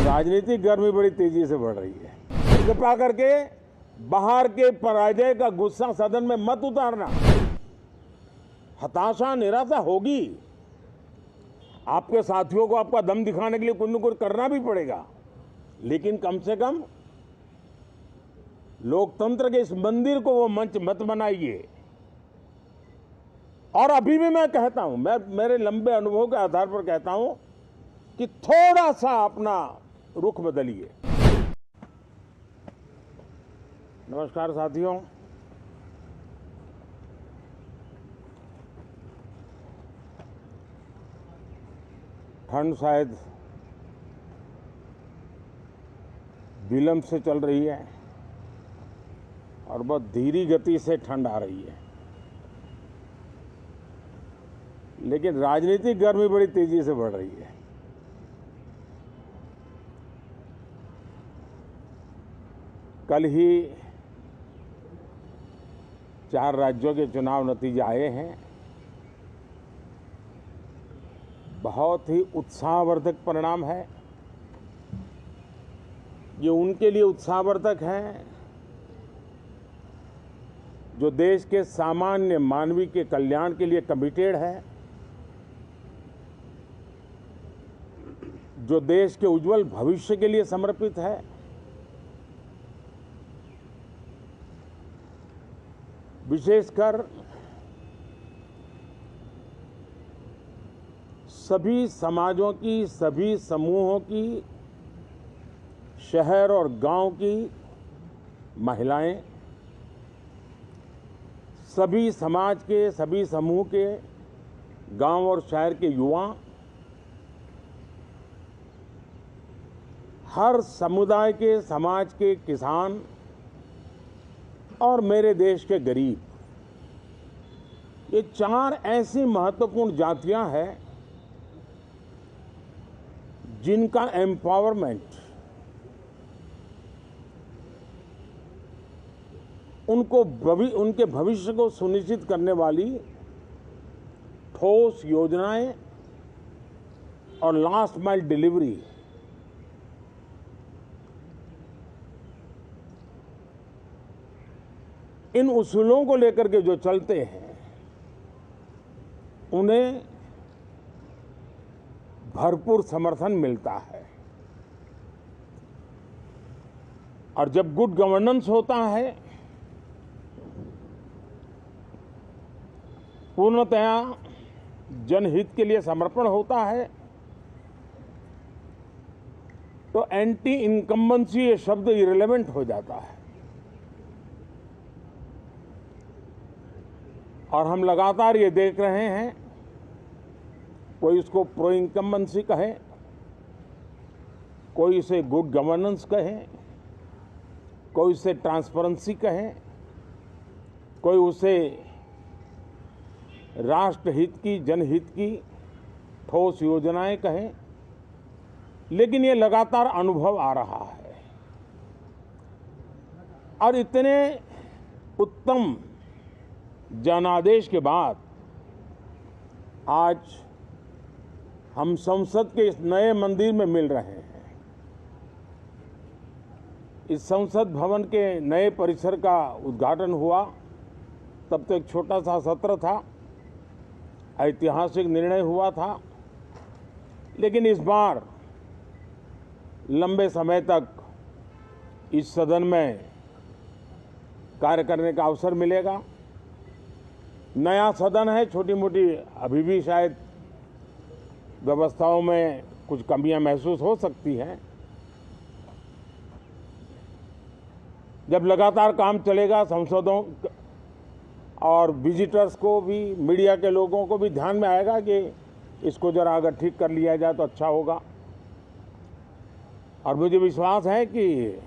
राजनीतिक गर्मी बड़ी तेजी से बढ़ रही है। कृपा करके बाहर के पराजय का गुस्सा सदन में मत उतारना। हताशा निराशा होगी, आपके साथियों को आपका दम दिखाने के लिए कुछ न कुछ करना भी पड़ेगा, लेकिन कम से कम लोकतंत्र के इस मंदिर को वो मंच मत बनाइए। और अभी भी मैं कहता हूं, मैं मेरे लंबे अनुभव के आधार पर कहता हूं कि थोड़ा सा अपना रुख बदलिए। नमस्कार साथियों, ठंड शायद विलंब से चल रही है और बहुत धीमी गति से ठंड आ रही है, लेकिन राजनीतिक गर्मी बड़ी तेजी से बढ़ रही है। कल ही 4 राज्यों के चुनाव नतीजे आए हैं। बहुत ही उत्साहवर्धक परिणाम है। ये उनके लिए उत्साहवर्धक है जो देश के सामान्य मानवी के कल्याण के लिए कमिटेड है, जो देश के उज्जवल भविष्य के लिए समर्पित है, विशेषकर सभी समाजों की, सभी समूहों की, शहर और गांव की महिलाएं, सभी समाज के, सभी समूह के, गांव और शहर के युवा, हर समुदाय के, समाज के किसान और मेरे देश के गरीब, ये 4 ऐसी महत्वपूर्ण जातियां हैं जिनका एम्पावरमेंट, उनके भविष्य को सुनिश्चित करने वाली ठोस योजनाएं और लास्ट माइल डिलीवरी, इन उसूलों को लेकर के जो चलते हैं, उन्हें भरपूर समर्थन मिलता है। और जब गुड गवर्नेंस होता है, पूर्णतया जनहित के लिए समर्पण होता है, तो एंटी इनकम्बेंसी ये शब्द इरेलेवेंट हो जाता है। और हम लगातार ये देख रहे हैं, कोई इसको प्रो इनकम्बेंसी कहे, कोई इसे गुड गवर्नेंस कहे, कोई इसे ट्रांसपेरेंसी कहे, कोई उसे राष्ट्रहित की, जनहित की ठोस योजनाएं कहें, लेकिन ये लगातार अनुभव आ रहा है। और इतने उत्तम जनादेश के बाद आज हम संसद के इस नए मंदिर में मिल रहे हैं। इस संसद भवन के नए परिसर का उद्घाटन हुआ, तब तो एक छोटा सा सत्र था, ऐतिहासिक निर्णय हुआ था, लेकिन इस बार लंबे समय तक इस सदन में कार्य करने का अवसर मिलेगा। नया सदन है, छोटी मोटी अभी भी शायद व्यवस्थाओं में कुछ कमियां महसूस हो सकती हैं। जब लगातार काम चलेगा, सांसदों और विजिटर्स को भी, मीडिया के लोगों को भी ध्यान में आएगा कि इसको जरा अगर ठीक कर लिया जाए तो अच्छा होगा। और मुझे विश्वास है कि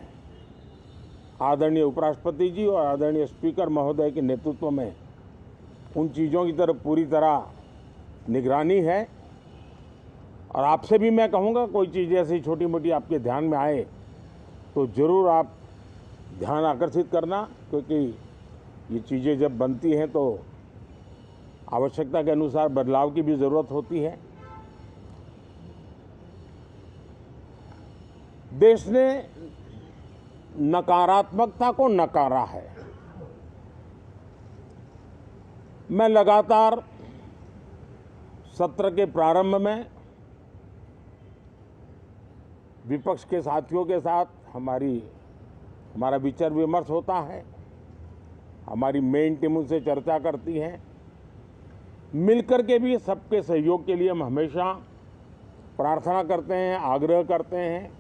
आदरणीय उपराष्ट्रपति जी और आदरणीय स्पीकर महोदय के नेतृत्व में उन चीज़ों की तरफ पूरी तरह निगरानी है। और आपसे भी मैं कहूँगा, कोई चीज़ ऐसी छोटी मोटी आपके ध्यान में आए तो ज़रूर आप ध्यान आकर्षित करना, क्योंकि ये चीज़ें जब बनती हैं तो आवश्यकता के अनुसार बदलाव की भी ज़रूरत होती है। देश ने नकारात्मकता को नकारा है। मैं लगातार सत्र के प्रारंभ में विपक्ष के साथियों के साथ हमारा विचार विमर्श होता है। हमारी मेन टीम उनसे चर्चा करती है। मिलकर के भी सबके सहयोग के लिए हम हमेशा प्रार्थना करते हैं, आग्रह करते हैं।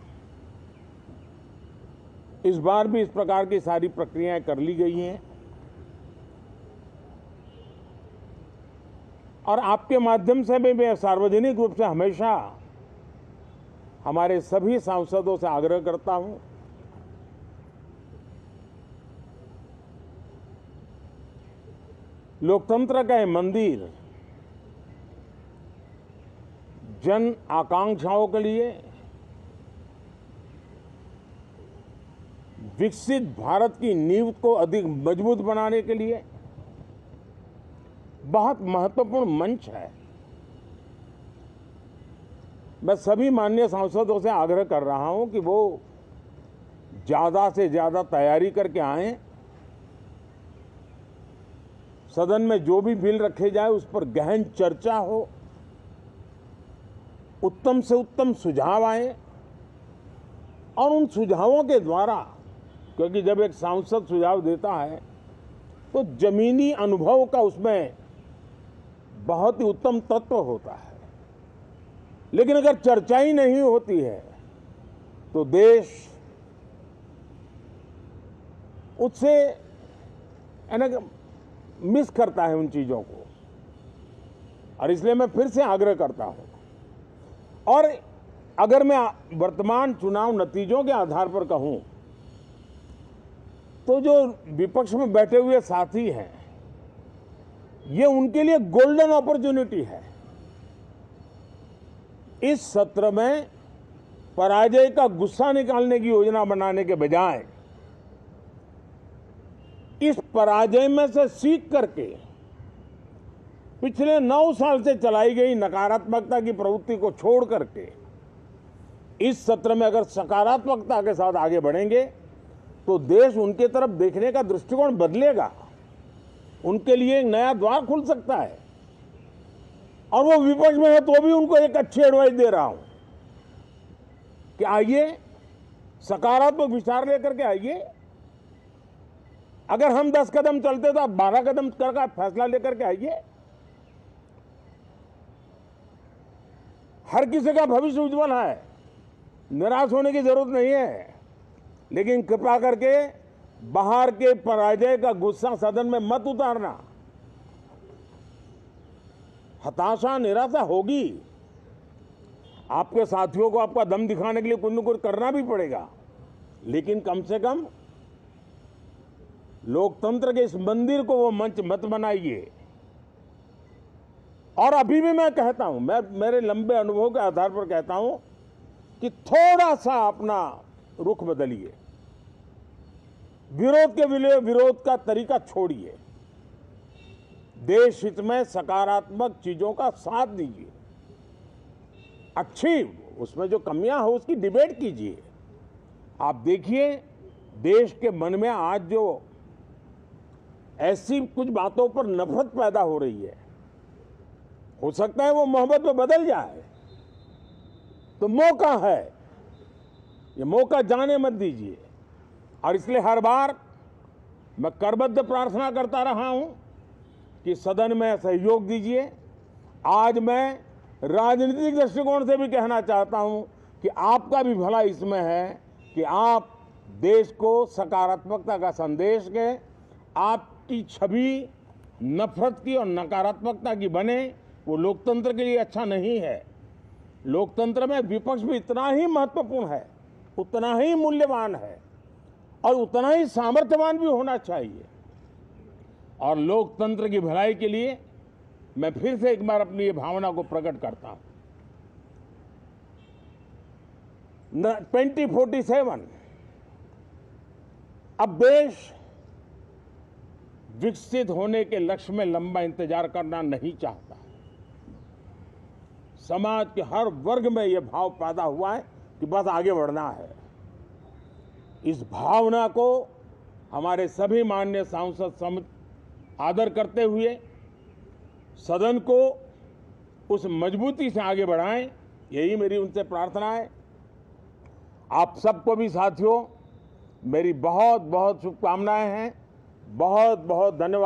इस बार भी इस प्रकार की सारी प्रक्रियाएं कर ली गई हैं और आपके माध्यम से भी मैं सार्वजनिक रूप से हमेशा हमारे सभी सांसदों से आग्रह करता हूं, लोकतंत्र का ये मंदिर जन आकांक्षाओं के लिए, विकसित भारत की नींव को अधिक मजबूत बनाने के लिए बहुत महत्वपूर्ण मंच है। मैं सभी माननीय सांसदों से आग्रह कर रहा हूं कि वो ज्यादा से ज्यादा तैयारी करके आएं। सदन में जो भी बिल रखे जाए उस पर गहन चर्चा हो, उत्तम से उत्तम सुझाव आए और उन सुझावों के द्वारा, क्योंकि जब एक सांसद सुझाव देता है तो जमीनी अनुभव का उसमें बहुत ही उत्तम तत्व होता है। लेकिन अगर चर्चा ही नहीं होती है तो देश उससे मिस करता है उन चीजों को। और इसलिए मैं फिर से आग्रह करता हूं, और अगर मैं वर्तमान चुनाव नतीजों के आधार पर कहूं तो जो विपक्ष में बैठे हुए साथी हैं, ये उनके लिए गोल्डन अपॉर्चुनिटी है। इस सत्र में पराजय का गुस्सा निकालने की योजना बनाने के बजाय इस पराजय में से सीख करके पिछले 9 साल से चलाई गई नकारात्मकता की प्रवृत्ति को छोड़ करके इस सत्र में अगर सकारात्मकता के साथ आगे बढ़ेंगे तो देश उनके तरफ देखने का दृष्टिकोण बदलेगा। उनके लिए एक नया द्वार खुल सकता है। और वो विपक्ष में है तो भी उनको एक अच्छी एडवाइस दे रहा हूं कि आइए, सकारात्मक विचार लेकर के आइए। अगर हम 10 कदम चलते तो आप 12 कदम करके फैसला लेकर के आइए। हर किसी का भविष्य उज्जवल है, निराश होने की जरूरत नहीं है। लेकिन कृपा करके बाहर के पराजय का गुस्सा सदन में मत उतारना। हताशा, निराशा होगी। आपके साथियों को आपका दम दिखाने के लिए कुछ न कुछ करना भी पड़ेगा, लेकिन कम से कम लोकतंत्र के इस मंदिर को वो मंच मत बनाइए। और अभी भी मैं कहता हूं, मैं मेरे लंबे अनुभव के आधार पर कहता हूं कि थोड़ा सा अपना रुख बदलिए, विरोध के विरोध का तरीका छोड़िए, देश हित में सकारात्मक चीजों का साथ दीजिए। अच्छी, उसमें जो कमियां हो उसकी डिबेट कीजिए। आप देखिए, देश के मन में आज जो ऐसी कुछ बातों पर नफरत पैदा हो रही है, हो सकता है वो मोहब्बत में बदल जाए। तो मौका है, ये मौका जाने मत दीजिए। और इसलिए हर बार मैं करबद्ध प्रार्थना करता रहा हूं कि सदन में सहयोग दीजिए। आज मैं राजनीतिक दृष्टिकोण से भी कहना चाहता हूं कि आपका भी भला इसमें है कि आप देश को सकारात्मकता का संदेश दें। आपकी छवि नफरत की और नकारात्मकता की बने, वो लोकतंत्र के लिए अच्छा नहीं है। लोकतंत्र में विपक्ष भी इतना ही महत्वपूर्ण है, उतना ही मूल्यवान है और उतना ही सामर्थ्यवान भी होना चाहिए। और लोकतंत्र की भलाई के लिए मैं फिर से एक बार अपनी ये भावना को प्रकट करता हूं। 2047 अब देश विकसित होने के लक्ष्य में लंबा इंतजार करना नहीं चाहता। समाज के हर वर्ग में यह भाव पैदा हुआ है कि बस आगे बढ़ना है। इस भावना को हमारे सभी माननीय सांसद आदर करते हुए सदन को उस मजबूती से आगे बढ़ाएं, यही मेरी उनसे प्रार्थना है। आप सबको भी साथियों मेरी बहुत बहुत शुभकामनाएं हैं। बहुत बहुत धन्यवाद।